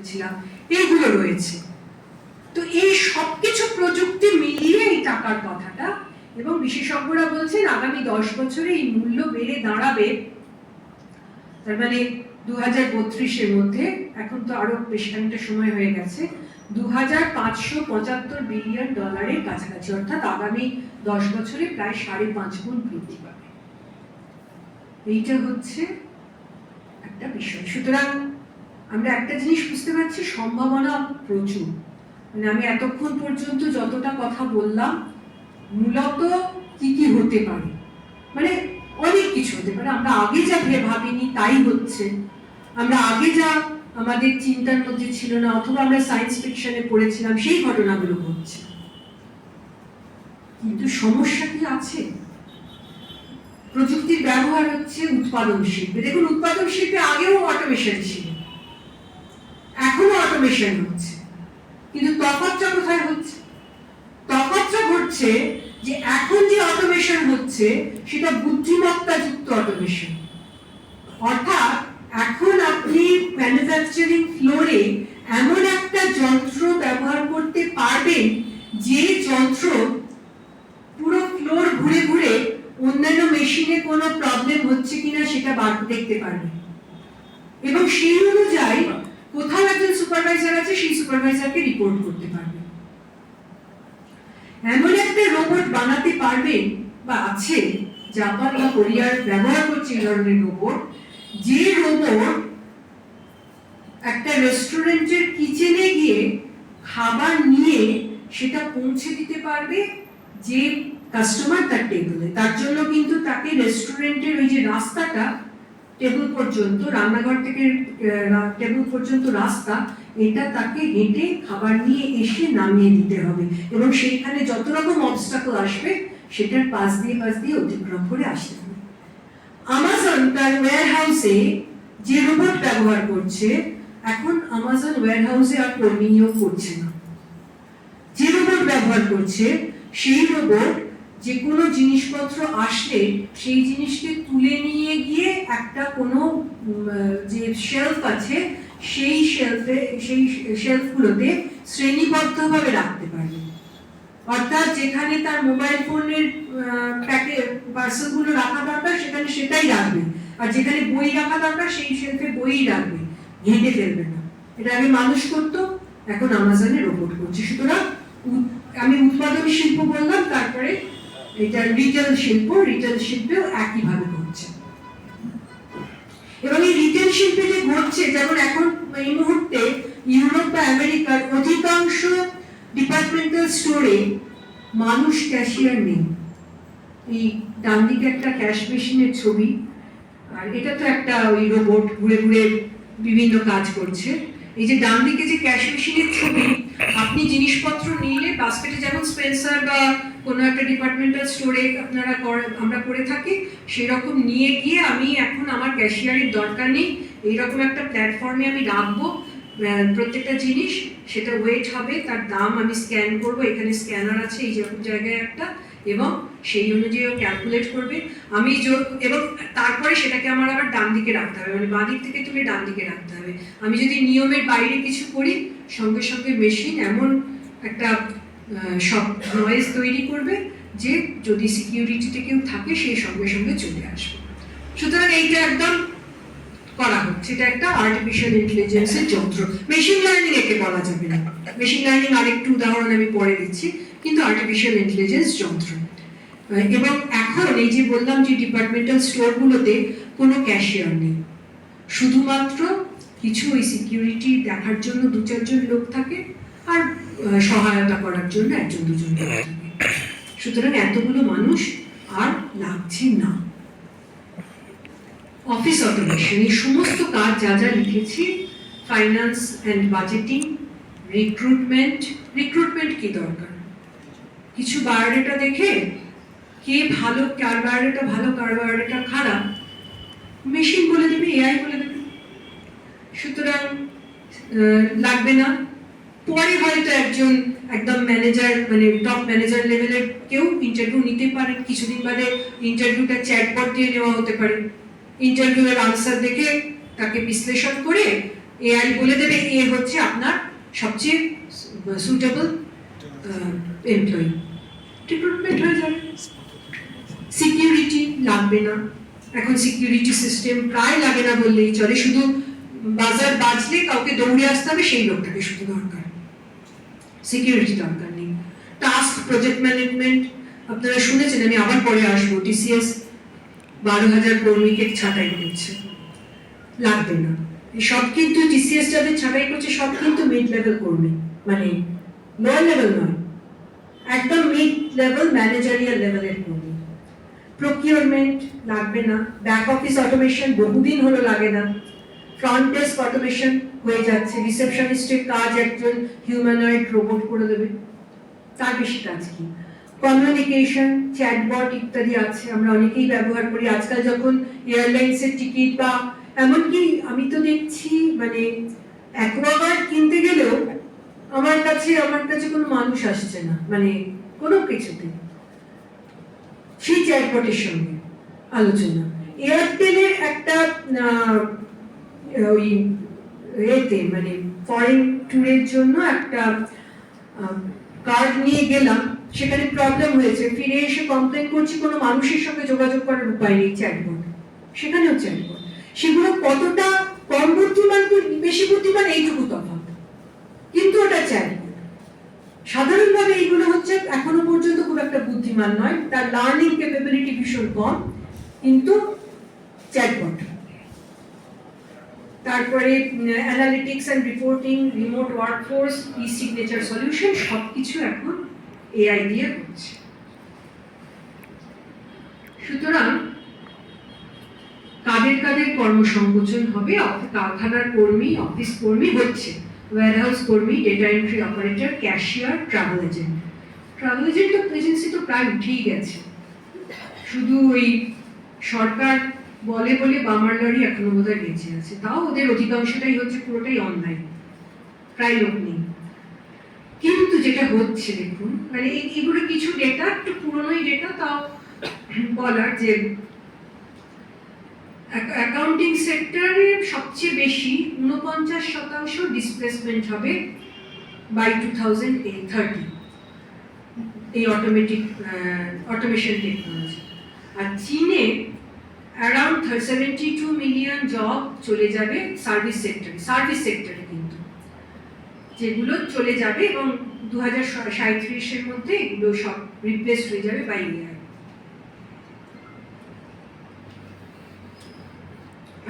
বলছিলাম, এইগুলো রয়েছে। তো এই সবকিছু প্রযুক্তি মিলিয়ে এই টাকার কথাটা, এবং বিশেষজ্ঞরা বলছেন আগামী 10 বছরে এই মূল্য বেড়ে দাঁড়াবে, তার মানে 2032-এর মধ্যে, এখন তো আরো বেশ খানিকটা সময় হয়ে গেছে, $2575 বিলিয়ন কাছাকাছি, অর্থাৎ আগামী 10 বছরে প্রায় 5.5 গুণ বৃদ্ধি পাবে। এইটা হচ্ছে একটা বিষয়। সুতরাং আমরা একটা জিনিস বুঝতে পারছি, সম্ভাবনা প্রচুর। মানে আমি এতক্ষণ পর্যন্ত যতটা কথা বললাম, মূলত কি কি হতে পারে, মানে অনেক কিছু হতে পারে। আমরা আগে যা ভাবিনি তাই হচ্ছে, আমরা আগে যা আমাদের চিন্তার মধ্যে ছিল না, অথবা আমরা সায়েন্স ফিকশনে পড়েছিলাম, সেই ঘটনাগুলো ঘটছে। কিন্তু সমস্যা কি আছে? প্রযুক্তির ব্যবহার হচ্ছে উৎপাদন শিল্পে। দেখুন, উৎপাদন শিল্পে আগেও অটোমেশন ছিল, এখনো অটোমেশন হচ্ছে, কিন্তু তফাৎটা কোথায় হচ্ছে? তফাৎটা ঘটছে যে এখন যে অটোমেশন হচ্ছে সেটা বুদ্ধিমত্তাযুক্ত অটোমেশন। অর্থাৎ এখন আপনি ম্যানুফ্যাকচারিং ফ্লোরে এমন একটা যন্ত্র ব্যবহার করতে পারবেন, যে যন্ত্র পুরো ফ্লোর ঘুরে ঘুরে অন্যান্য মেশিনে কোনো প্রবলেম হচ্ছে কিনা সেটা দেখতে পারবেন, এবং সেই অনুযায়ী কোথাও একজন সুপারভাইজার আছে, সেই সুপারভাইজারকে রিপোর্ট করতে পারবেন। এমন একটা রোবট বানাতে পারবেন, বা আছে, জাপান বা কোরিয়ার ব্যবহার করছে এই ধরনের রোবট, যে রোবট একটা রেস্টুরেন্টের কিচেনে গিয়ে খাবার নিয়ে সেটা পৌঁছে দিতে পারবে যে কাস্টমার তার টেবিলে। তার জন্য কিন্তু তাকে রেস্টুরেন্টের ওই যে রাস্তাটা, টেবিল পর্যন্ত, রান্নাঘর থেকে টেবিল পর্যন্ত রাস্তা, এটা তাকে হেঁটে খাবার নিয়ে এসে নামিয়ে দিতে হবে, এবং সেইখানে যত রকম অবস্টাকল আসবে সেটার পাশ দিয়ে অতিক্রম করে আসতে হবে। আমাজন তার ওয়্যারহাউসে যে রোবট ব্যবহার করছে, এখন আমাজন ওয়্যারহাউসে আর কর্মী নিয়োগ করছে না। যে রোবট ব্যবহার করছে, সেই রোবট যে কোনো জিনিসপত্র আসলে সেই জিনিসকে তুলে নিয়ে গিয়ে একটা কোনো যে শেলফ আছে, সেই শেলফগুলোতে শ্রেণীবদ্ধভাবে রাখতে পারবে। অর্থাৎ যেখানে তার মোবাইল ফোনের পার্সেলগুলো রাখা দরকার সেখানে সেটাই রাখবে, আর যেখানে বই রাখা দরকার সেই শেলফে বই রাখবে, ঘেঁটে ফেলবে না। এটা আগে মানুষ করতো, এখন আমাজনে রোবট করছে। সুতরাং আমি উৎপাদন শিল্প বললাম, তারপরে এটা রিটেল শিল্পেও একইভাবে ঘটছে। এবং এই রিটেল শিল্পে যে ঘটছে, যেমন এখন এই মুহূর্তে ইউরোপ বা আমেরিকার অধিকাংশ ডিপার্টমেন্টাল স্টোরে মানুষ ক্যাশিয়ার নেই। এই ডান দিকে একটা ক্যাশ মেশিনের ছবি, আর এটা তো একটা ওই রোবট ঘুরে ঘুরে বিভিন্ন কাজ করছে। এই যে ডান দিকে যে ক্যাশ মেশিনের ছবি, আপনি জিনিসপত্র নিলে বাস্কেটে, যেমন স্পেন্সার বা কোনো একটা ডিপার্টমেন্টাল স্টোরে আমরা করে থাকি, সেরকম নিয়ে গিয়ে আমি এখন আমার ক্যাশিয়ারের দরকার নেই, এইরকম একটা প্ল্যাটফর্মে আমি রাখবো প্রত্যেকটা জিনিস, সেটা ওয়েট হবে, তার দাম আমি স্ক্যান করব, এখানে স্ক্যানার আছে এই জায়গায় একটা, এবং সেই অনুযায়ী ক্যালকুলেট করবে। এবং তারপরে সেটাকে আমার আবার ডান দিকে রাখতে হবে, মানে বাঁ দিক থেকে তুলে ডান দিকে রাখতে হবে। আমি যদি নিয়মের বাইরে কিছু করি, সঙ্গে সঙ্গে মেশিন এমন একটা সব নয়েজ তৈরি করবে যে যদি সিকিউরিটিতে কেউ থাকে সেই সঙ্গে সঙ্গে চলে আসবে। সুতরাং এইটা একদম করা হচ্ছে, এটা একটা আর্টিফিশিয়াল ইন্টেলিজেন্সের যন্ত্র। মেশিন লার্নিং একে বলা যাবে না, মেশিন লার্নিং আরেকটু উদাহরণ আমি পরে দিচ্ছি, কিন্তু আর্টিফিশিয়াল ইন্টেলিজেন্স যন্ত্র। এবং এখন এই যে বললাম যে ডিপার্টমেন্টাল স্টোরগুলোতে কোনো ক্যাশিয়ার নেই, শুধুমাত্র কিছু ওই সিকিউরিটি দেখার জন্য 2-4 জন লোক থাকে, আর সহায়তা করার জন্য 1-2 জন লোক থাকে। সুতরাং এতগুলো মানুষ আর লাগছে না। অফিস অটোমেশন, এই সমস্ত কাজ যা যা লিখেছি, ফাইন্যান্স অ্যান্ড বাজেটিং, রিক্রুটমেন্ট কি দরকার? কিছু বায়োডাটা দেখে কে ভালো, কার বায়োডাটা ভালো, কার বায়োডাটা খারাপ, মেশিন বলে দেবে, এআই বলে দেবে। সুতরাং লাগবে না। পরে হয়তো একজন একদম ম্যানেজার, মানে টপ ম্যানেজার লেভেলের কেউ ইন্টারভিউ নিতে পারে, কিছুদিন বাদে ইন্টারভিউটা চ্যাটবট দিয়ে নেওয়া হতে পারে। ইন্টারভিউয়ের আনসার দেখে তাকে বিশ্লেষণ করে এআই বলে দেবে এ হচ্ছে সবচেয়ে সুটেবল এমপ্লয়ি, রিক্রুটমেন্ট হয়ে যাবে। সিকিউরিটি লাগবে না, এখন সিকিউরিটি সিস্টেম প্রায় লাগে না বললেই চলে, শুধু বাজার বাজলে কাউকে দৌড়ে আসতে হবে, সেই লোকটাকে শুধু দরকার, সিকিউরিটি দরকার নেই। টাস্ক প্রজেক্ট ম্যানেজমেন্ট আপনারা শুনেছেন, আমি আবার পরে আসবো, টিসিএস 12,000 কর্মীকে ছাঁটাই করছে, লাগবে না। সব কিন্তু টিসিএস যাদের ছাঁটাই করছে সব কিন্তু মিড লেভেল কর্মী, মানে লোয়ার লেভেল নয়, একদম মিড লেভেল ম্যানেজারিয়াল লেভেলের কর্মী। প্রকিউরমেন্ট লাগবে না, ব্যাক অফিস অটোমেশন বহুদিন হলো লাগে না, ফ্রন্ট ডেস্ক অটোমেশন হয়ে যাচ্ছে, রিসেপশনিস্টের কাজ একজন হিউম্যানয়েড রোবট করে দেবে, তার বেশি কাজ কি? কমিউনিকেশন, চ্যাটবট ইত্যাদি আছে, আমরা অনেকেই ব্যবহার করি আজকাল, যখন এয়ারলাইন্সের টিকিট বা এমনকি আমি তো দেখছি মানে অ্যাকোয়াগার্ড কিনতে গেলেও আমার কাছে কোনো মানুষ আসছে না, মানে কোনো কিছুতে, সেই চ্যাটবটের সঙ্গে আলোচনা। এয়ারটেলের একটা ওই এতে মানে ফরেন ট্যুরের জন্য একটা কার্ড নিয়ে গেলাম, সেখানে প্রবলেম হয়েছে, ফিরে এসে কমপ্লেন করছি কোনো মানুষের সঙ্গে যোগাযোগ করার উপায় নেই, চ্যাটবট, সেখানেও চ্যাটবট। সেগুলো কতটা কম বুদ্ধিমান বেশি বুদ্ধিমান এইটুকু তফাৎ, কিন্তু ওটা চ্যাটবট। সাধারণভাবে এইগুলো হচ্ছে এখনো পর্যন্ত খুব একটা বুদ্ধিমান নয়, তার লার্নিং ক্যাপাবিলিটি ভীষণ কম, কিন্তু চ্যাটবট। তারপরে analytics and reporting, remote workforce, e signature solution, সবকিছু এখন এআই দিয়ে হচ্ছে। সুতরাং কাদের কাদের কর্মসংকোচন হবে? কারখানার কর্মী, অফিস কর্মী হচ্ছে, ওয়্যারহাউস কর্মী, data entry operator, cashier, travel agent. Travel agent তো এজেন্সি তো প্রায় উঠেই গেছে, শুধু ওই সরকার বলে বলে বামারলারি এখনো বোধহয় বেঁচে আছে, তাও ওদের অধিকাংশটাই হচ্ছে পুরোটাই অনলাইন, প্রায় লোক নেই। কিন্তু যেটা হচ্ছে দেখুন, মানে এগুলো কিছু ডেটা, একটু পুরনোই ডেটা, তাও বলার যে অ্যাকাউন্টিং সেক্টরে সবচেয়ে বেশি 49% ডিসপ্লেসমেন্ট হবে বাই 2030 এই অটোমেশন টেকনোলজি। আর চীনে অ্যারাউন্ড 72 মিলিয়ন জব চলে যাবে সার্ভিস সেক্টরে কিন্তু, যেগুলো চলে যাবে, এবং 2037-এর মধ্যে এগুলো সব রিপ্লেস হয়ে যাবে বাই এআই।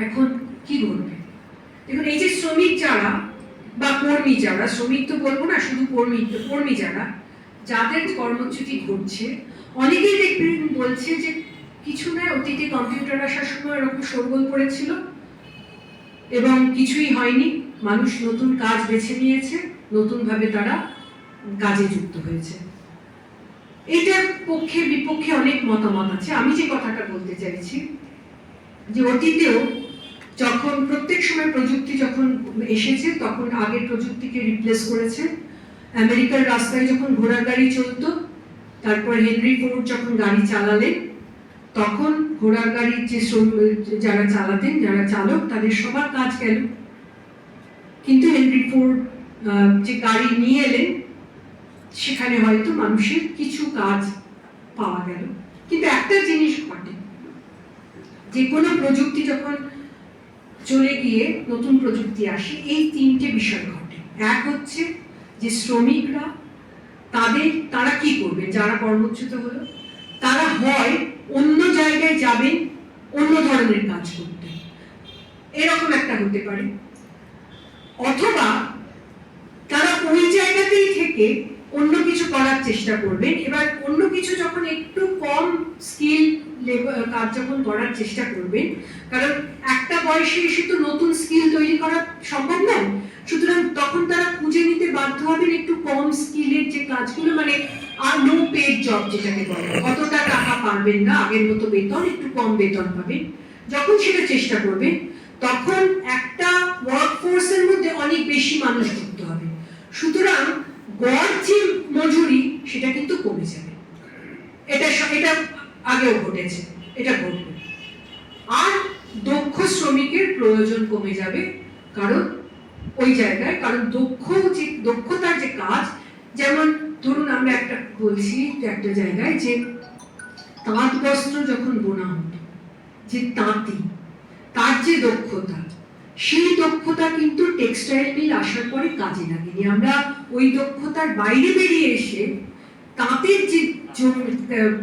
এখন কি ঘটবে দেখুন, এই যে শ্রমিক যারা বা কর্মী যারা, শ্রমিক তো বলবো না, শুধু কর্মী যারা, যাদের কর্মচ্যুতি ঘটছে, অনেকেই দেখবেন বলছে যে কিছু না, অতীতে কম্পিউটার আসার সময় এরকম শোরগোল পড়েছিল এবং কিছুই হয়নি, মানুষ নতুন কাজ বেছে নিয়েছে, নতুন ভাবে তারা কাজে যুক্ত হয়েছে। এটার পক্ষে বিপক্ষে অনেক মতামত আছে। আমি যে কথাটা বলতে চাইছি যে অতীতেও যখন প্রত্যেক সময় প্রযুক্তি যখন এসেছে তখন আগের প্রযুক্তিকে রিপ্লেস করেছে। আমেরিকার রাস্তায় যখন ঘোড়ার গাড়ি চলতো, তারপর হেনরি ফোর্ড যখন গাড়ি চালালেন, তখন ঘোড়ার গাড়ির যে যারা চালাতেন, যারা চালক, তাদের সবার কাজ গেল। কিন্তু হেনরি ফোর্ড যে গাড়ি নিয়ে এলেন, সেখানে হয়তো মানুষের কিছু কাজ পাওয়া গেল। কিন্তু একটা জিনিস ঘটে, যে কোনো প্রযুক্তি যখন চলে গিয়ে নতুন প্রযুক্তি আসে, এই তিনটে বিষয় ঘটে। এক হচ্ছে যে শ্রমিকরা তারা কি করবে, যারা কর্মচ্যুত হলো, তারা হয় অন্য জায়গায় যাবেন অন্য ধরনের কাজ করতে, এরকম একটা হতে পারে, অথবা তারা ওই জায়গাতেই থেকে অন্য কিছু করার চেষ্টা করবেন। এবার অন্য কিছু যখন একটু কম স্কিল কাজ যখন করার চেষ্টা করবেন, কারণ একটা বয়সে এসে তো নতুন স্কিল তৈরি করা সম্ভব নয়, সুতরাং তখন তারা খুঁজে নিতে বাধ্য হবেন একটু কম স্কিলের যে কাজগুলো, মানে আর নো পেড জব যেটাকে বলে, অতটা টাকা পাবেন না, আগের মতো বেতন, একটু কম বেতন পাবেন। যখন সেটা চেষ্টা করবেন, তখন একটা ওয়ার্কফোর্সের মধ্যে অনেক বেশি মানুষ যুক্ত হবে, সুতরাং গড় যে মজুরি সেটা কিন্তু কমে যাবে। এটা আগেও ঘটেছে, এটা ঘটবে। আর দক্ষ শ্রমিকের প্রয়োজন কমে যাবে, কারণ ওই জায়গায়, কারণ দক্ষতার যে কাজ, যেমন ধরুন আমরা একটা বলছি একটা জায়গায় যে তাঁত বস্ত্র যখন বোনা হতো, যে তাঁতি, তার যে দক্ষতা, সেই দক্ষতা কিন্তু টেক্সটাইল মিল আসার পরে কাজে লাগেনি। আমরা ওই দক্ষতার বাইরে বেরিয়ে এসে তাঁতের যে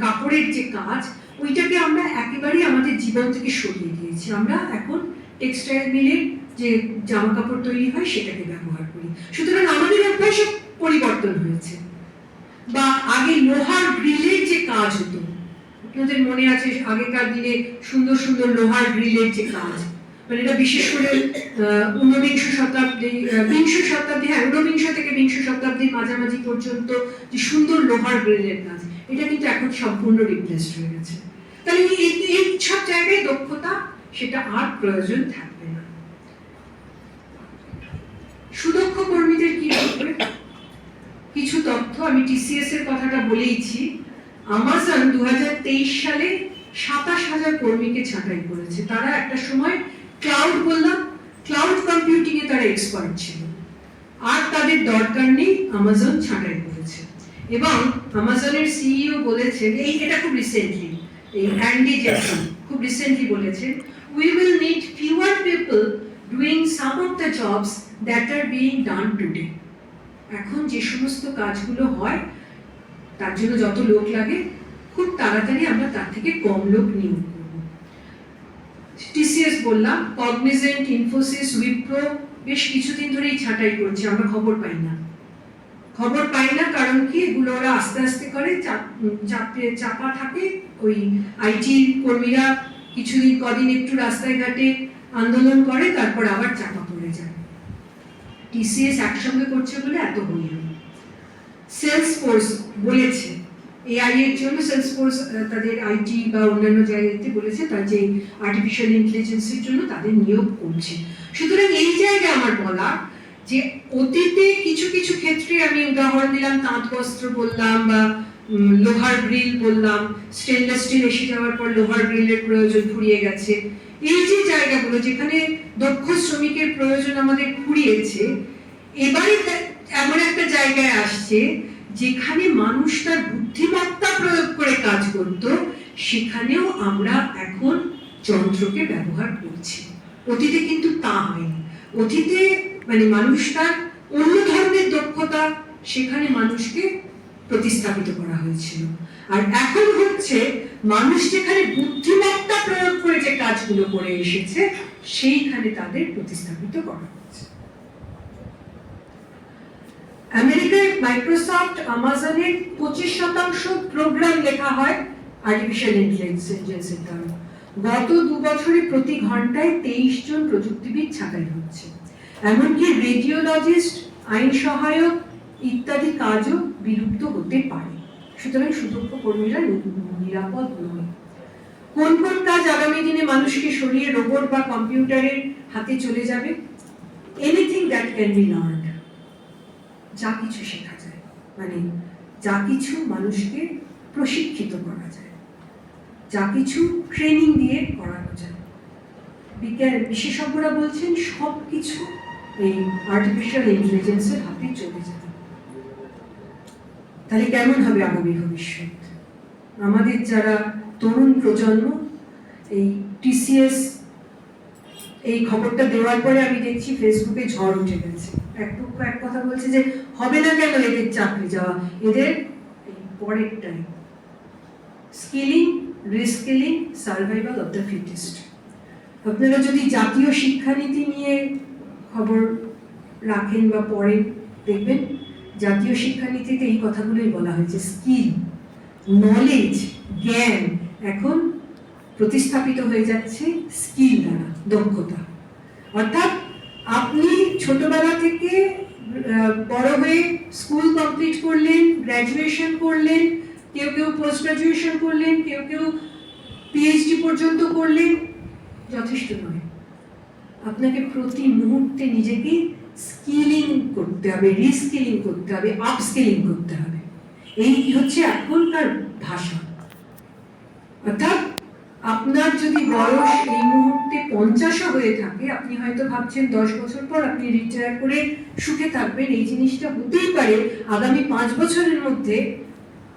কাপড়ের যে কাজ, ওইটাকে আমরা একেবারেই আমাদের জীবন থেকে সরিয়ে দিয়েছি। আমরা এখন টেক্সটাইল মিলের যে জামা কাপড় তৈরি হয় সেটাকে ব্যবহার করি। সুতরাং আমাদের অভ্যাসে পরিবর্তন হয়েছে। বা আগে লোহার গ্রিলের যে কাজ হতো, আপনাদের মনে আছে আগেকার দিনে সুন্দর সুন্দর লোহার গ্রিলের যে কাজ, মানে এটা বিশেষ করে ঊনবিংশ শতাব্দী ঊনবিংশ থেকে বিংশ শতাব্দীর মাঝামাঝি পর্যন্ত যে সুন্দর লোহার গ্রিলের কাজ, এটা কিন্তু এখন সম্পূর্ণ রিপ্লেসড হয়ে গেছে। তাহলে এই সব জায়গায় দক্ষতা সেটা আর প্রয়োজন থাকবে না। সুদক্ষ কর্মীদের কি হবে? কিছু তথ্য আমি টিসিএস এর কথাটা বলেইছি। আমাজন 2023 সালে 27,000 কর্মীকে ছাঁটাই করেছে। তারা একটা সময় ক্লাউড কম্পিউটিং এ তারা এক্সপার্ট ছিল, আর তাদের দরকার নেই, আমাজন ছাঁটাই করেছে। এবং আমাজনের সিইও বলেছেন, এটা খুব রিসেন্টলি, এই অ্যান্ডি জেকসন খুব রিসেন্টলি বলেছেন, we will need fewer people doing some of the jobs that are being done today. এখন যে সমস্ত কাজগুলো হয় তার জন্য যত লোক লাগে, খুব তাড়াতাড়ি আমরা তার থেকে কম লোক নিয়োগ করব। টিসিএস বললাম, কগনিজেন্ট, ইনফোসিস, উইপ্রো বেশ কিছুদিন ধরেই ছাঁটাই করছে, আমরা খবর পাই না। কারণ কি? এগুলো ওরা আস্তে আস্তে করে, চাপা থাকে। ওই আইটি কর্মীরা কিছুদিন কদিন একটু রাস্তায় ঘাটে আন্দোলন করে, তারপর আবার চাপা পড়ে যায়। টিসিএস একসঙ্গে করছে বলে এত হইল। সেলসফোর্স বলেছে এআই এর জন্য, সেলসফোর্স তাদের আইটি বা অন্যান্য জায়গাতে বলেছে তার যে আর্টিফিশিয়াল ইন্টেলিজেন্সের জন্য তাদের নিয়োগ করছে। সুতরাং এই জায়গায় আমার বলা যে অতীতে কিছু কিছু ক্ষেত্রে, আমি উদাহরণ দিলাম, তাঁত বস্ত্র বললাম বা লোহার গ্রিল বললাম, স্টেনলেস স্টিল এসে যাওয়ার পর লোহার গ্রিলের প্রয়োজন ফুরিয়ে গেছে। এই যে জায়গাগুলো যেখানে দক্ষ শ্রমিকের প্রয়োজন আমাদের ফুরিয়েছে, এবারে এমন একটা জায়গায় আসছে যেখানে মানুষ তার বুদ্ধিমত্তা প্রয়োগ করে কাজ করত, সেখানেও আমরা এখন যন্ত্রকে ব্যবহার করছি। অতীতে কিন্তু তা হয়নি। অতীতে মানে মানুষ তার অন্য ধরনের দক্ষতা, সেখানে মানুষকে প্রতিস্থাপিত করা হয়েছিল। আর এখন হচ্ছে মানুষ যেখানে বুদ্ধিমত্তা প্রয়োগ করে যে কাজগুলো করে এসেছে, সেইখানে তাদের প্রতিস্থাপিত করা হচ্ছে। আমেরিকায় মাইক্রোসফট, আমাজনের 25% প্রোগ্রাম লেখা হয় আর্টিফিশিয়াল ইন্টেলিজেন্সের দ্বারা। গত 2 বছরে প্রতি ঘন্টায় 23 জন প্রযুক্তিবিদ ছাঁটাই হচ্ছে। এমনকি রেডিওলজিস্ট, আইন সহায়ক ইত্যাদি কাজও বিলুপ্ত হতে পারে। সুতরাং সুদক্ষ কর্মীরা নিরাপদ নয়। কোন কোন কাজ আগামী দিনে মানুষকে সরিয়ে রোবট বা কম্পিউটারের হাতে চলে যাবে? Anything that can be learned, যা কিছু শেখা যায়, মানে যা কিছু মানুষকে প্রশিক্ষিত করা যায়, যা কিছু ট্রেনিং দিয়ে করানো যায়। বিশেষজ্ঞরা বলছেন সব কিছু এই আর্টিফিশিয়াল ইন্টেলিজেন্সের হাতে চলে যাবে। তাহলে কেমন হবে আগামী ভবিষ্যৎ? আমাদের যারা তরুণ প্রজন্ম, এই টিসিএস এই খবরটা দেওয়ার পরে আমি দেখছি ফেসবুকে ঝড় উঠে গেছে। এক কথা বলছে যে হবে না কেন এদের চাকরি যাওয়া, এদের পরেরটাই skilling, reskilling, survival of the fittest. আপনারা যদি জাতীয় শিক্ষানীতি নিয়ে খবর রাখেন বা পড়েন, দেখবেন জাতীয় শিক্ষানীতিতে এই কথাগুলোই বলা হয়েছে। স্কিল, নলেজ, জ্ঞান এখন প্রতিস্থাপিত হয়ে যাচ্ছে স্কিল দ্বারা, দক্ষতা। অর্থাৎ আপনি ছোটবেলা থেকে বড় হয়ে স্কুল কমপ্লিট করলেন, গ্র্যাজুয়েশন করলেন, কেউ কেউ পোস্ট গ্র্যাজুয়েশন করলেন, কেউ কেউ পিএইচডি পর্যন্ত করলেন, যথেষ্ট নয়। আপনাকে প্রতি মুহূর্তে নিজেকে স্কিলিং করতে হবে, রিস্কিলিং করতে হবে, আপস্কিলিং করতে হবে। এই হচ্ছে এখনকার ভাষা। অর্থাৎ আপনার যদি বয়স এই মুহূর্তে 50 হয়ে থাকে, আপনি হয়তো ভাবছেন 10 বছর পর আপনি রিটায়ার করে সুখে থাকবেন। এই জিনিসটা হতেই পারে আগামী 5 বছরের মধ্যে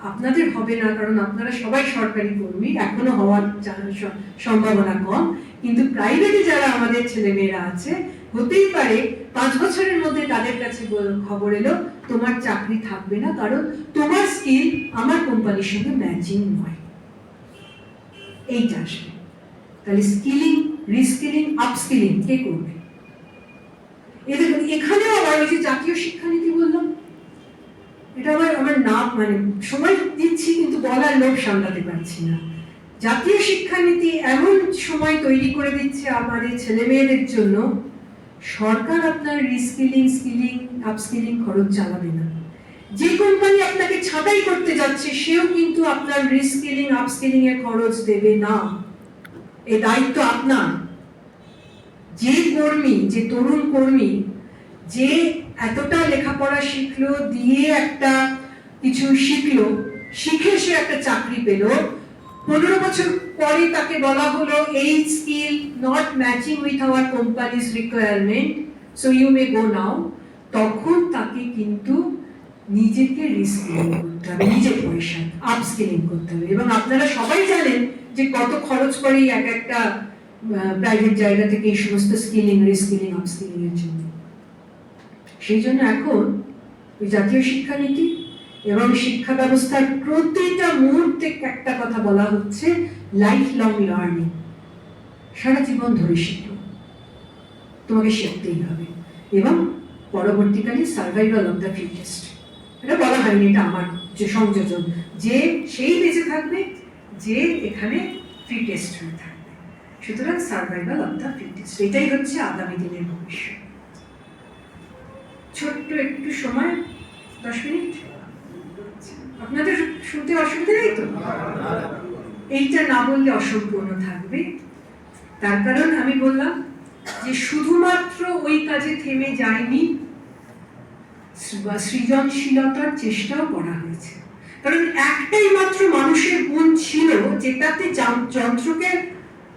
আপনাদের হবে না, কারণ আপনারা সবাই সরকারি কর্মী, এখনো হওয়ার সম্ভাবনা কম। কিন্তু প্রাইভেটে যারা আমাদের ছেলেমেয়েরা আছে, হতেই পারে 5 বছরের মধ্যে তাদের কাছে খবর এলো তোমার চাকরি থাকবে না, কারণ তোমার স্কিল আমার কোম্পানির সঙ্গে ম্যাচিং নয়। এইটা আসবে। তাহলে স্কিলিং, রিস্কিলিং, আপস্কিলিং কে করবে? এদের এখানেও আবার ওই যে জাতীয় শিক্ষানীতি বললাম, এটা আমার নাম মানে সময় দিচ্ছি কিন্তু বলার লোভ সামলাতে পারছি না। জাতীয় শিক্ষানীতি এমন সময় তৈরি করে দিচ্ছে আমাদের ছেলে মেয়েদের জন্য, সরকার আপনার রিস্কিলিং, স্কিলিং, আপস্কিলিং খরচ চালাবে না। যে কোম্পানি আপনাকে ছাঁটাই করতে যাচ্ছে সেও কিন্তু আপনার রিস্কিলিং, আপস্কিলিং এর খরচ দেবে না। এই দায়িত্ব আপনার। যে কর্মী, যে তরুণ কর্মী, যে এতটা লেখাপড়া শিখলো, দিয়ে একটা কিছু শিখলো, শিখে সে একটা চাকরি পেল, 15 বছর পরে তাকে বলা হলো এই skill not matching with our companies requirement, so you may go now, তখন তাকে কিন্তু নিজেকে রিস্কিলিং করতে হবে, নিজের পয়সা আপস্কিলিং করতে হবে। এবং আপনারা সবাই জানেন যে কত খরচ করে এক একটা প্রাইভেট জায়গা থেকে এই সমস্ত স্কিলিং, রিস্কিলিং, আপস্কিলিং এর জন্য। সেই জন্য এখন ওই জাতীয় শিক্ষানীতি এবং শিক্ষা ব্যবস্থার প্রতিটা মুহূর্তে একটা কথা বলা হচ্ছে, লাইফ লং লার্নিং। সারা জীবন ধরে শিখো, তোমাকে শিখতেই হবে। এবং পরবর্তীকালে সার্ভাইভাল অফ দ্য ফিটেস্ট, এটা বলা হয়নি, এটা আমার যে সংযোজন, যে সেই বেঁচে থাকবে যে এখানে ফিটেস্ট হয়ে থাকবে। সুতরাং সার্ভাইভাল অফ দ্য ফিটেস্ট, এটাই হচ্ছে আগামী দিনের ভবিষ্যৎ। ছোট্ট একটু সময়, 10 মিনিট আপনাদের শুনতে অসুবিধা নেই তো? এইটা না বললে অসম্পূর্ণ থাকবে। তার কারণ আমি বললাম যে শুধুমাত্র ওই কাজে থেমে যায়নি, সৃজনশীলতার চেষ্টাও করা হয়েছে। কারণ একটাই মাত্র মানুষের গুণ ছিল যেটাতে যন্ত্রকে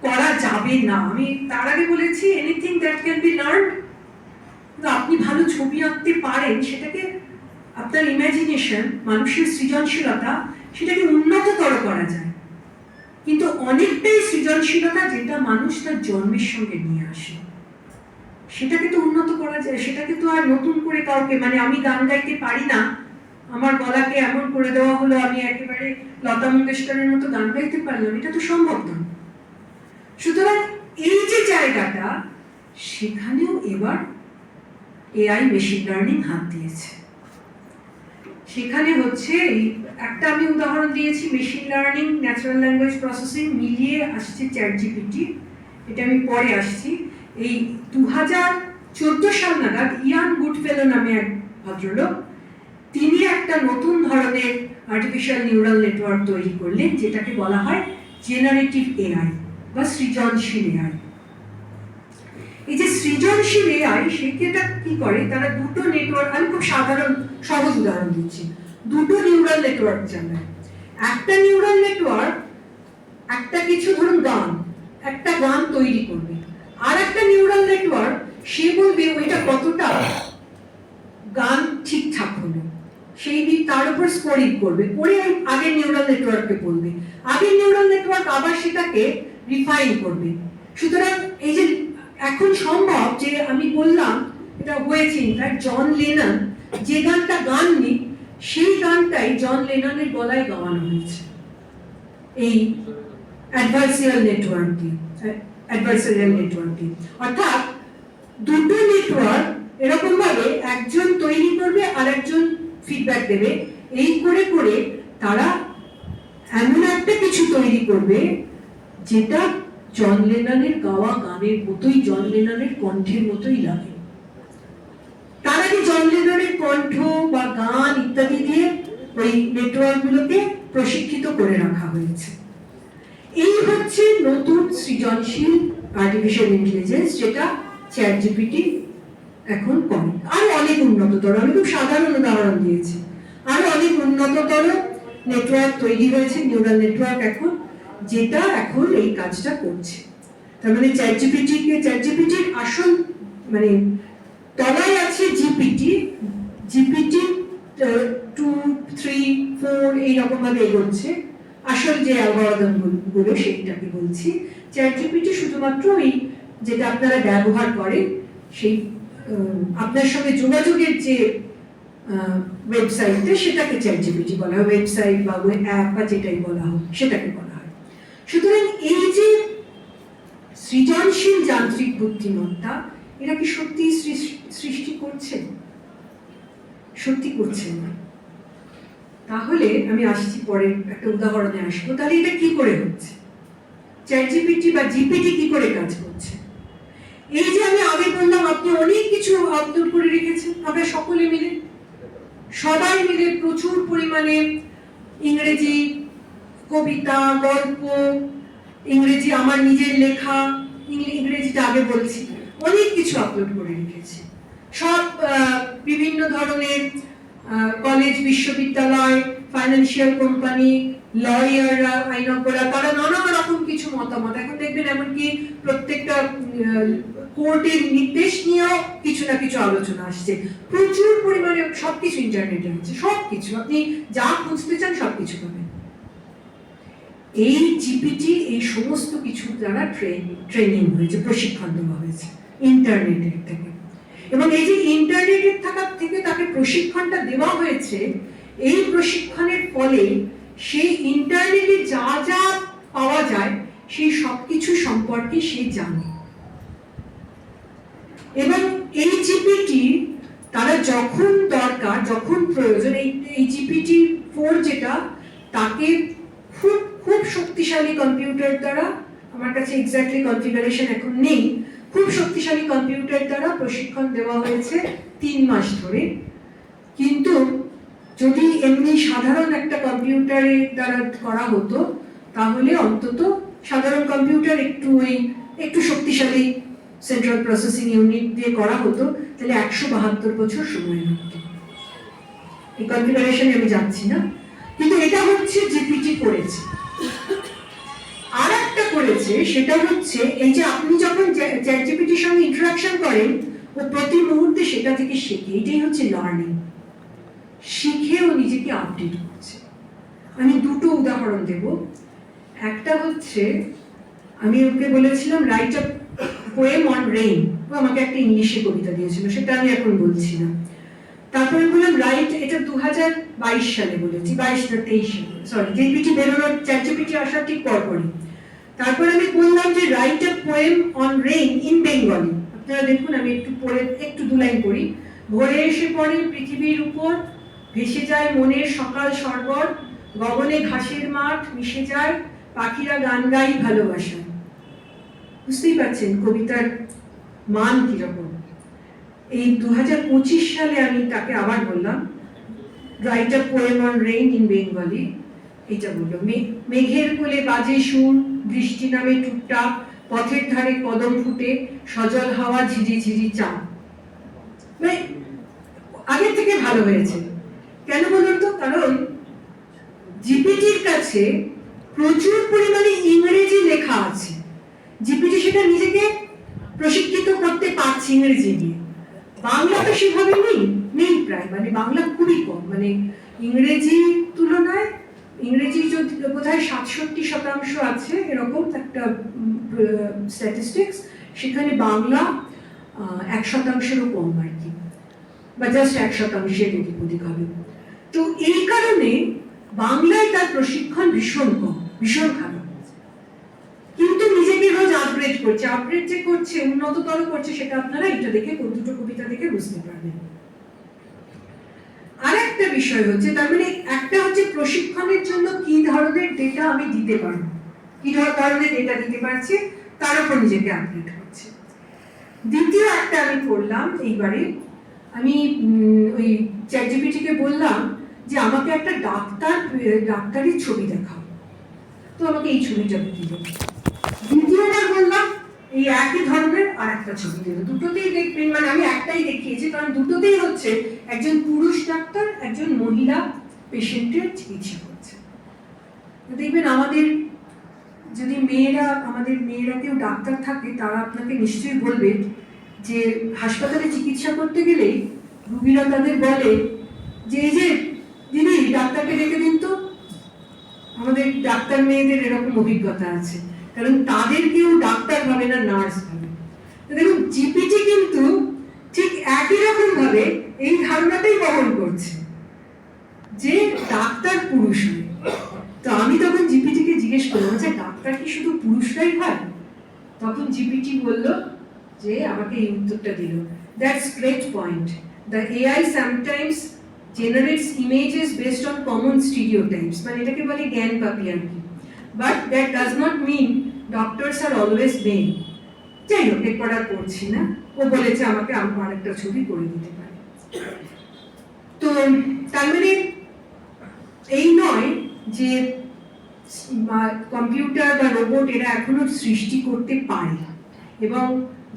করা যাবে না। আমি তার আগে বলেছি anything that can be learned. আপনি ভালো ছবি আঁকতে পারেন, সেটাকে আপনার ইমাজিনেশন, মানুষের সৃজনশীলতা, সেটাকে উন্নততর করা যায়। কিন্তু অনেকটাই সৃজনশীলতা যেটা মানুষ তার জন্মের সঙ্গে নিয়ে আসে, সেটাকে তো উন্নত করা যায়। সেটাকে তো আর নতুন করে কাউকে, মানে আমি গান গাইতে পারি না, আমার গলাকে এমন করে দেওয়া হলো আমি একেবারে লতা মঙ্গেশকরের মতো গান গাইতে পারলাম, এটা তো সম্ভব নয়। সুতরাং এই যে জায়গাটা, সেখানেও এবার এআই, মেশিন লার্নিং হাত দিয়েছে। সেখানে হচ্ছে একটা আমি উদাহরণ দিয়েছি, machine learning, natural language processing মিলিয়ে আসছে চ্যাট জিপিটি, এটা আমি পরে আসছি। এই 2014 সাল নাগাদ ইয়ান গুডফেলো নামে এক ভদ্রলোক, তিনি একটা নতুন ধরনের আর্টিফিশিয়াল নিউরাল নেটওয়ার্ক তৈরি করলেন, যেটাকে বলা হয় জেনারেটিভ এআই বা সৃজনশীল এআই। এই যে সৃজনশীল এআই, সেটা কি করে, তারা দুটো নেটওয়ার্ক, আমি খুব সাধারণ সহজ উদাহরণ দিচ্ছি, দুটো নিউরাল নেটওয়ার্ক চালায়। একটা নিউরাল নেটওয়ার্ক একটা কিছু, ধরুন গান, একটা গান তৈরি করবে, আর একটা নিউরাল নেটওয়ার্ক সে বলবে ওইটা কতটা গান ঠিকঠাক হলো, সেই দিক তার উপর স্কোরিং করবে, করে আগের নিউরাল নেটওয়ার্ককে বলবে, আগের নিউরাল নেটওয়ার্ক আবার সেটাকে রিফাইন করবে। সুতরাং এই যে এখন সম্ভব যে আমি বললাম, এটা হয়েছে ইনফ্যাক্ট জন লেনন যে গানটা গাননি, সেই গানটাই জন লেননের গলায় গাওয়ানো হয়েছে এই অ্যাডভার্সারিয়াল নেটওয়ার্ক দিয়ে। অর্থাৎ দুটো নেটওয়ার্ক এরকম ভাবে একজন তৈরি করবে আর একজন ফিডব্যাক দেবে, এই করে করে তারা এমন একটা কিছু তৈরি করবে যেটা জন লেননের গাওয়া গানের মতোই, জন লেননের কণ্ঠের মতোই লাগে। তার আগে জন লেননের কণ্ঠ বা গান ইত্যাদি দিয়ে ওই নেটওয়ার্কগুলোকে প্রশিক্ষিত করে রাখা হয়েছে। এই হচ্ছে নতুন সৃজনশীল আর্টিফিশিয়াল ইন্টেলিজেন্স, যেটা চ্যাট জিপিটি এখন করে। আর অনেক উন্নততর, আমি খুব সাধারণ উদাহরণ দিয়েছি, আর অনেক উন্নততর নেটওয়ার্ক তৈরি হয়েছে, নিউরাল নেটওয়ার্ক এখন, যেটা এখন এই কাজটা করছে। তার মানে চ্যাটজিপিটির আসল মানে তলায় আছে জিপিটি 2, 3, 4 এইরকম ভাবে এগোচ্ছে। আসল যে অ্যালগরিদম গুলো সেইটাকে বলছি। চ্যাটজিপিটি শুধুমাত্র এই যেটা আপনারা ব্যবহার করেন সেই আপনার সঙ্গে যোগাযোগের যে ওয়েবসাইটে সেটাকে চ্যাটজিপিটি বলা হয়, ওয়েবসাইট বা অ্যাপ বা যেটাই বলা হয় সেটাকে বলা হয়। সুতরাং এই যে সৃজনশীল যান্ত্রিক বুদ্ধিমত্তা, এরা কি সত্যি সৃষ্টি করছে? সত্যি করছে না। তাহলে আমি আসছি পরের একটা উদাহরণে আসবো। তাহলে এটা কি করে হচ্ছে? চ্যাটজিপিটি বা জিপিটি কি করে কাজ করছে? এই যে আমি আগে বললাম আপনি অনেক কিছু আপলোড করে রেখেছেন, আমরা সকলে মিলে সবাই মিলে প্রচুর পরিমাণে ইংরেজি কবিতা, গল্প, ইংরেজি আমার নিজের লেখা, ইংরেজিটা আগে বলছি, অনেক কিছু আপলোড করে রেখেছি। সব বিভিন্ন ধরনের কলেজ, বিশ্ববিদ্যালয়, ফাইন্যান্সিয়াল কোম্পানি, লয়াররা, আইনজ্ঞরা, তারা নানা রকম কিছু মতামত। এখন দেখবেন এমনকি প্রত্যেকটা কোর্টের নির্দেশ নিয়েও কিছু না কিছু আলোচনা আসছে। প্রচুর পরিমাণে সবকিছু ইন্টারনেটে আছে, সবকিছু আপনি যা খুঁজতে চান সবকিছু পাবেন। এই জিপিটি এই সমস্ত কিছু দ্বারা ট্রেনিং হয়েছে, প্রশিক্ষণ দেওয়া হয়েছে ইন্টারনেটের থেকে। এবং এই যে ইন্টারনেটের থেকে তাকে প্রশিক্ষণটা দেওয়া হয়েছে, এই প্রশিক্ষণের ফলে সেই ইন্টারনেটে যা যা পাওয়া যায় সেই সবকিছু সম্পর্কে সে জানে। এবং এই জিপিটি তারা যখন দরকার, যখন প্রয়োজন, এই জিপিটি 4 যেটা, তাকে খুব খুব শক্তিশালী কম্পিউটার দ্বারা, আমার কাছে এক্স্যাক্টলি কনফিগারেশন এখন নেই, খুব শক্তিশালী কম্পিউটার দ্বারা প্রশিক্ষণ দেওয়া হয়েছে 3 মাস ধরে। কিন্তু যদি এমনি সাধারণ একটা কম্পিউটারের দ্বারা করা হতো, তাহলে অন্তত সাধারণ কম্পিউটার একটু শক্তিশালী সেন্ট্রাল প্রসেসিং ইউনিট দিয়ে করা হতো, তাহলে 172 বছর সময় লাগতো। এই কনফিগারেশনে আমি যাচ্ছি না, কিন্তু এটা হচ্ছে জিপিটি করেছে। আর একটা করেছে, সেটা হচ্ছে এই যে আপনি যখন চ্যাটজিপিটির সঙ্গে ইন্টারাকশন করেন, ও প্রতি মুহূর্তে সেটা থেকে শেখে। এটাই হচ্ছে লার্নিং। শিখে ও নিজেকে আপডেট করছে। আমি দুটো উদাহরণ দেব। একটা হচ্ছে, আমি ওকে বলেছিলাম write a poem on rain, ও আমাকে একটা ইংলিশে কবিতা দিয়েছিল, সেটা আমি এখন বলছি না। তারপরে বললাম রাইট, এটা 2022 সালে বলেছি, 22 না 23 সালে, সরি, জিপিটি বেরোনোর, চ্যাটজিপিটি আসার ঠিক পরপরই। তারপর আমি বললাম যে right a poem on rain in Bengali. আপনারা দেখুন, আমি একটু 2 লাইন পড়ি। ভোরে এসে পড়ে পৃথিবীর উপর, ভেসে যায় মনের সকাল সরবর, গগনে ঘাসের মাঠ মিশে যায়, পাখিরা গান গাই ভালোবাসা। বুঝতেই পারছেন কবিতার মান কিরকম। এই 2025 সালে আমি তাকে আবার বললাম right a poem on rain in Bengali. এটা বললো, মেঘের কোলে বাজে সুর, বৃষ্টি নামে টুকটাক, পথের ধারে কদম ফুটে, সজল হাওয়া ঝিরি ঝিরি চা। মানে আগের থেকে ভালো হয়েছে। কেন বলুন তো? কারণ জিপিটির কাছে প্রচুর পরিমাণে ইংরেজি লেখা আছে। জিপিটি সেটা নিজেকে প্রশিক্ষিত করতে পারছে ইংরেজি দিয়ে। বাংলা তো সেভাবে নেই প্রায়, মানে বাংলা খুবই কম। মানে ইংরেজির তুলনায় ইংরেজি যদি বোধহয় 67% আছে, এরকম একটা স্ট্যাটিস্টিক্স। সেখানে বাংলা 1%-এরও কম আর কি, বা জাস্ট 1% এদিক ওদিক হবে। তো এই কারণে বাংলায় তার প্রশিক্ষণ ভীষণ কম, ভীষণ খারাপ। কিন্তু নিজেকে রোজ আপগ্রেড যে করছে, উন্নততর করছে, সেটা আপনারা এটা দেখে, দুটো কবিতা দেখে বুঝতে পারবেন। আর একটা বিষয় হচ্ছে, তার মানে একটা হচ্ছে প্রশিক্ষণের জন্য কি ধরনের ডেটা আমি দিতে পারবো, কি ধরনের ডেটা দিতে পারছি, তার উপর নিজেকে আপডেট করছে। দ্বিতীয় একটা আমি করলাম এইবারে, আমি ওই চ্যাটজিপিটিকে বললাম যে আমাকে একটা ডাক্তারের ছবি দেখাও। তো আমাকে এই ছবিটা দিল। দ্বিতীয়বার বললাম এই একই ধরনের আর একটা ছবি দিল। দুটোতেই দেখবেন, মানে আমি একটাই দেখিয়েছি, কারণ দুটোতেই হচ্ছে একজন পুরুষ ডাক্তার একজন মহিলা পেশেন্টের চিকিৎসা করছে। দেখবেন আমাদের যদি আমাদের মেয়েরা কেউ ডাক্তার থাকে, তারা আপনাকে নিশ্চয়ই বলবে যে হাসপাতালে চিকিৎসা করতে গেলেই রুগীরা তাদের বলে যে এই যে দিদি ডাক্তারকে ডেকে দিন তো। আমাদের ডাক্তার মেয়েদের এরকম অভিজ্ঞতা আছে, কারণ তাদের কেউ ডাক্তার ভাবে না, নার্স ভাবে। দেখুন জিপিটি কিন্তু ঠিক একই রকম ভাবে এই ধারণাটাই বহন করছে যে ডাক্তার পুরুষ হয়। তো আমি তখন জিপিটিকে জিজ্ঞেস করলাম যে ডাক্তার কি শুধু পুরুষরাই হয়? তখন জিপিটি বলল যে আমাকে এই উত্তরটা দিল, that's great point, the AI sometimes generates images based on common stereotypes, মানে এটাকে বলে জ্ঞান পাপি আর কি, but that does not mean doctors are always male। যাই হোক, এরপর আর পড়ছি না। ও বলেছে আমাকে আমার একটা ছবি করে দিতে পারে। তো তার মানে এই নয় যে কম্পিউটার বা রোবট এরা এখনো সৃষ্টি করতে পারে। এবং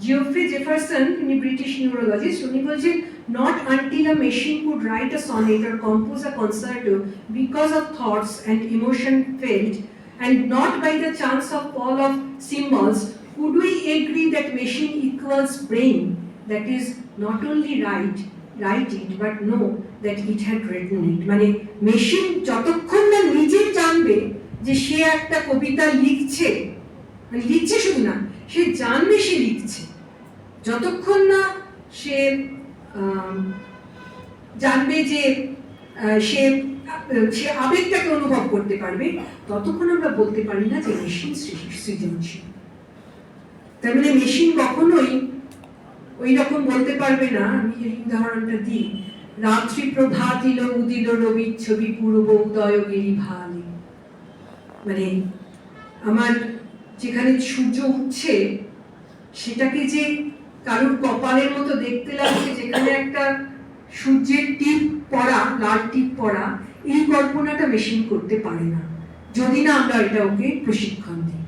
জিওফ্রি জেফারসন, তিনি ব্রিটিশ নিউরোলজিস্ট, উনি বলছেন not until a machine could write a sonnet or compose a concerto because of thoughts and emotion felt, and not by the chance of fall of symbols, could we agree that machine equals brain that is not only write it but know that it had written it। মানে machine যতক্ষণ না নিজে জানবে যে সে একটা কবিতা লিখছে, মানে লিখছে শুধু না, সে জানবে সে লিখছে, যতক্ষণ না সে জানবে যে সে আবেগটাকে অনুভব করতে পারবে, ততক্ষণ আমরা বলতে পারি না যে মেশিন সৃজনশীল। তার মানে মেশিন কখনোই ওই রকম বলতে পারবে না। আমি এই উদাহরণটা দিই, রাত্রি প্রভাতিল উদিল রবি ছবি পূর্ব উদয় গিরি ভালে। মানে আমার যেখানে সূর্য উঠছে সেটাকে যে কারোর কপালের মতো দেখতে লাগছে, যেখানে একটা সূর্যের টিপ পড়া, লাল টিপ পড়া, এই কল্পনাটা মেশিন করতে পারে না, যদি না আমরা এটা ওকে প্রশিক্ষণ দিই।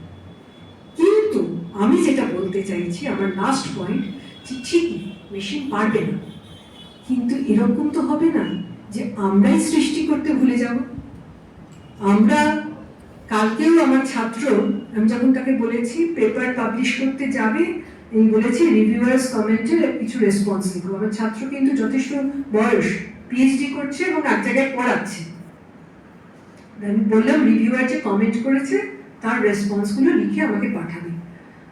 কিন্তু আমি যেটা বলতে চাইছি, আমার লাস্ট পয়েন্ট, ঠিকই মেশিন পারবে না, কিন্তু এরকম তো হবে না যে আমরাই সৃষ্টি করতে ভুলে যাব। আমরা কালকেও আমার ছাত্র, আমি যখন তাকে বলেছি পেপার পাবলিশ করতে যাবে, আমি বলেছি রিভিউয়ার্স কমেন্টের কিছু রেসপন্স লিখো। আমার ছাত্র কিন্তু যথেষ্ট বয়স, পিএইচডি করছে এবং এক জায়গায় পড়াচ্ছে। আমি বললাম রিভিউয়ার যে কমেন্ট করেছে তার রেসপন্সগুলো লিখে আমাকে পাঠাবে।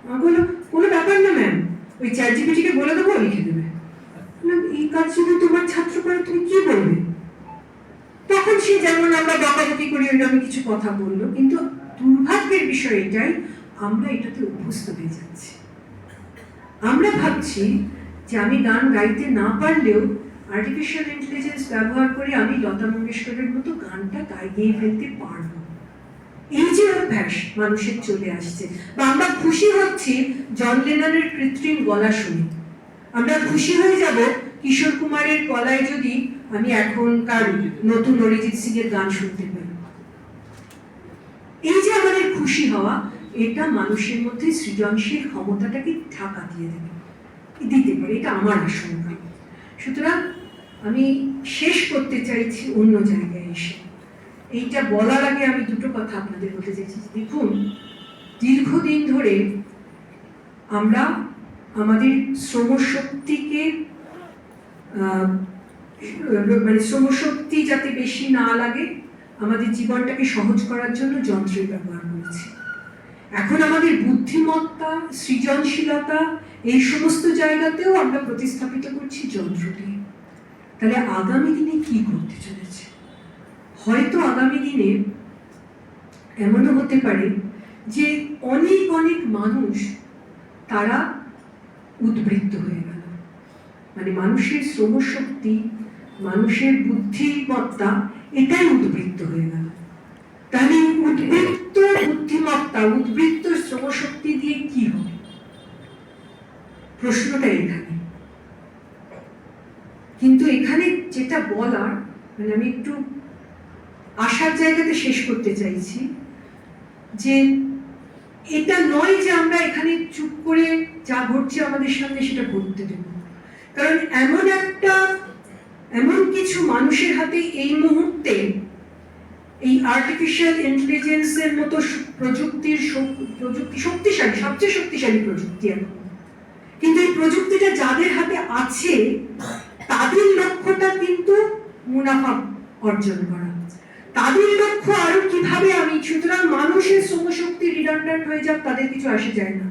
আমার বললো কোনো ব্যাপার না ম্যাম, ওই চ্যাট জিপিটিকে বলে দেবো, লিখে দেবে। এই কাজ যদি তোমার ছাত্র করে তুমি কি বলবে? তখন সে যেমন আমরা বকাবকি করি ওইরকম কিছু কথা বললো, কিন্তু দুর্ভাগ্যের বিষয় এটাই, আমরা এটাতে অভ্যস্ত হয়ে যাচ্ছি। আমরা ভাবছি যে আমি গান গাইতে না পারলেও আর্টিফিশিয়াল ইন্টেলিজেন্স ব্যবহার করে আমি লতা মঙ্গেশকরের মতো গানটা গেয়ে ফেলতে পারবো। এই যে অভ্যাস মানুষের চলে আসছে। বা আমরা খুশি হচ্ছি জন লেননের কৃত্রিম গলা শুনে, আমরা খুশি হয়ে যাব কিশোর কুমারের গলায় যদি আমি এখনকার নতুন অরিজিৎ সিং এর গান শুনতে পাই। এই যে আমাদের খুশি হওয়া, এটা মানুষের মধ্যে সৃজনশীল ক্ষমতাটাকে ঢাকা দিয়ে দিতে পারে, এটা আমার আশঙ্কা। সুতরাং আমি শেষ করতে চাইছি অন্য জায়গায় এসে। এইটা বলার আগে আমি দুটো কথা আপনাদের বলতে চাইছি। দেখুন, দীর্ঘদিন ধরে আমরা আমাদের শ্রমশক্তিকে মানে শ্রমশক্তি যাতে বেশি না লাগে, আমাদের জীবনটাকে সহজ করার জন্য যন্ত্রের ব্যবহার করেছি। এখন আমাদের বুদ্ধিমত্তা, সৃজনশীলতা, এই সমস্ত জায়গাতেও আমরা প্রতিস্থাপিত করছি যন্ত্র দিয়ে। তাহলে আগামী দিনে কি করতে চলেছে? হয়তো আগামী দিনে এমনও হতে পারে যে অনেক অনেক মানুষ তারা উদ্বৃত্ত হয়ে গেল, মানে মানুষের শ্রমশক্তি, মানুষের বুদ্ধিমত্তা এটাই উদ্বৃত্ত হয়ে গেল। তাহলে উদ্বৃত্ত বুদ্ধিমত্তা, উদ্বৃত্ত শ্রমশক্তি দিয়ে কি হবে? প্রশ্নটা এখানে। কিন্তু এখানে যেটা বলার, মানে আমি একটু আশার জায়গাতে শেষ করতে চাইছি, যে এটা নয় যে আমরা এখানে চুপ করে যা ঘটছে আমাদের সামনে সেটা ঘটতে দেব। কারণ এমন কিছু মানুষের হাতে এই মুহূর্তে এই আর্টিফিশিয়াল ইন্টেলিজেন্সের মতো প্রযুক্তি শক্তিশালী, সবচেয়ে শক্তিশালী প্রযুক্তি এখন, কিন্তু এই প্রযুক্তিটা যাদের হাতে আছে তাদের লক্ষ্যটা কিন্তু মুনাফা অর্জন করা, তাদের লক্ষ্য আরো কিভাবে আমি, সুতরাং মানুষের শ্রমশক্তি রিডান্ডেন্ট হয়ে যাক তাদের কিছু আসে যায় না,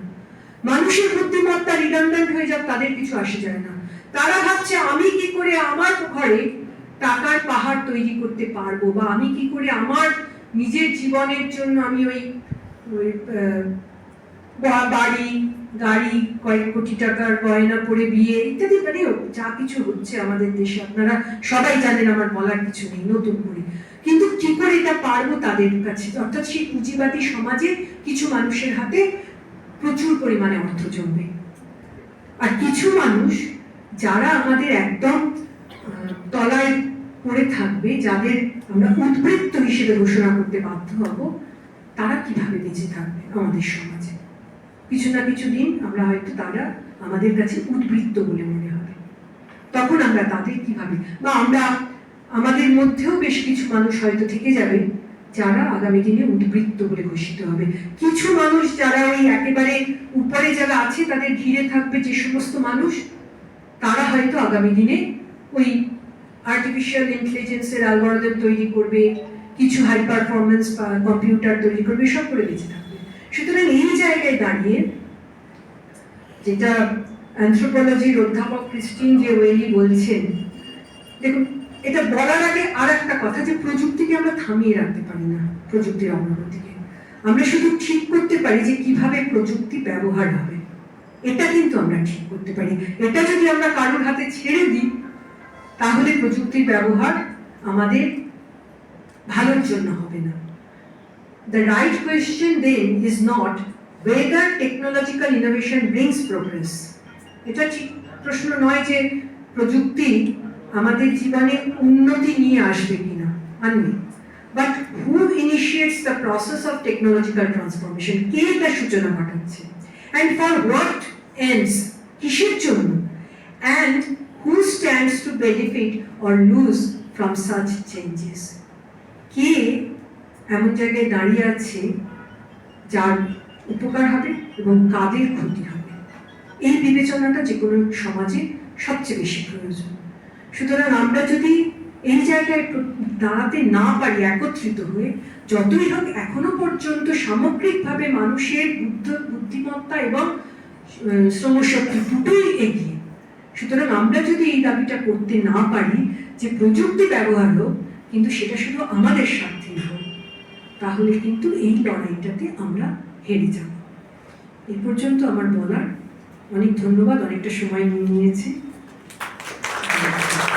মানুষের বুদ্ধিমত্তা রিডান্ডেন্ট হয়ে যাক তাদের কিছু আসে যায় না। তারা ভাবছে আমি কি করে আমার ঘরে টাকার পাহাড় তৈরি করতে পারবো, বা আমি কি করে আমার নিজের জীবনের জন্য আমি ওই বাড়ি গাড়ি কয়েক কোটি টাকার গয়না পরে বিয়ে ইত্যাদি, মানে যা কিছু হচ্ছে আমাদের দেশে আপনারা সবাই জানেন, আমার বলার কিছু নেই নতুন করে, কিন্তু কি করে এটা পারবো তাদের কাছে, অর্থাৎ সেই পুঁজিবাদী সমাজে কিছু মানুষের হাতে প্রচুর পরিমাণে অর্থ জমবে, আর কিছু মানুষ যারা আমাদের একদম তলায় পড়ে থাকবে, যাদের আমরা উদ্বৃত্ত হিসেবে ঘোষণা করতে বাধ্য হব, তারা কিভাবে বেঁচে থাকবে আমাদের সমাজে? কিছু না কিছু দিন আমরা হয়তো তারা আমাদের কাছে উদ্বৃত্ত বলে মনে হবে, তখন আমরা তাদের কিভাবে, বা আমরা আমাদের মধ্যেও বেশ কিছু মানুষ হয়তো থেকে যাবে যারা আগামী দিনে উদ্বৃত্ত বলে ঘোষিত হবে। কিছু মানুষ যারা ওই একেবারে উপরে যারা আছে তাদের ঘিরে থাকবে যে সমস্ত মানুষ, তারা হয়তো আগামী দিনে ওই আর্টিফিশিয়াল ইন্টেলিজেন্সের অ্যালগরিদম তৈরি করবে, কিছু হাই পারফরমেন্স কম্পিউটার তৈরি করবে, সব করে বেঁচে থাকবে। সুতরাং এই জায়গায় দাঁড়িয়ে যেটা অ্যানথ্রোপোলজির অধ্যাপক ক্রিস্টিন জে ওয়েলি বলছেন, দেখুন এটা বলার আগে আর একটা কথা, যে প্রযুক্তিকে আমরা থামিয়ে রাখতে পারি না, প্রযুক্তির অগ্রগতিকে আমরা শুধু ঠিক করতে পারি যে কিভাবে প্রযুক্তি ব্যবহার হবে, এটা কিন্তু আমরা ঠিক করতে পারি। এটা যদি আমরা কারোর হাতে ছেড়ে দিই তাহলে প্রযুক্তির ব্যবহার আমাদের ভালোর জন্য হবে না। The right question then is not whether technological innovation brings progress. এটা ঠিক প্রশ্ন নয় যে প্রযুক্তি আমাদের জীবনে উন্নতি নিয়ে আসবে কিনা, আনবে, but who initiates the process of technological transformation, কে তার সূচনা ঘটাচ্ছে, and for what ends, কিসের জন্য, and who stands to benefit or lose from such changes, কে এমন জায়গায় দাঁড়িয়ে আছে যার উপকার হবে এবং কাদের ক্ষতি হবে, এই বিবেচনাটা যে কোনো সমাজে সবচেয়ে বেশি প্রয়োজন। সুতরাং আমরা যদি এই জায়গায় দাঁড়াতে না পারি একত্রিত হয়ে, যতই হোক এখনো পর্যন্ত সামগ্রিকভাবে মানুষের বুদ্ধিমত্তা এবং শ্রমশক্তি দুটোই এগিয়ে, সুতরাং আমরা যদি এই দাবিটা করতে না পারি যে প্রযুক্তি ব্যবহার হোক কিন্তু সেটা শুধু আমাদের স্বার্থেই হোক, তাহলে কিন্তু এই লড়াইটাতে আমরা হেরে যাব। এই পর্যন্ত আমার বলার, অনেক ধন্যবাদ, অনেকটা সময় নিয়ে নিয়েছি।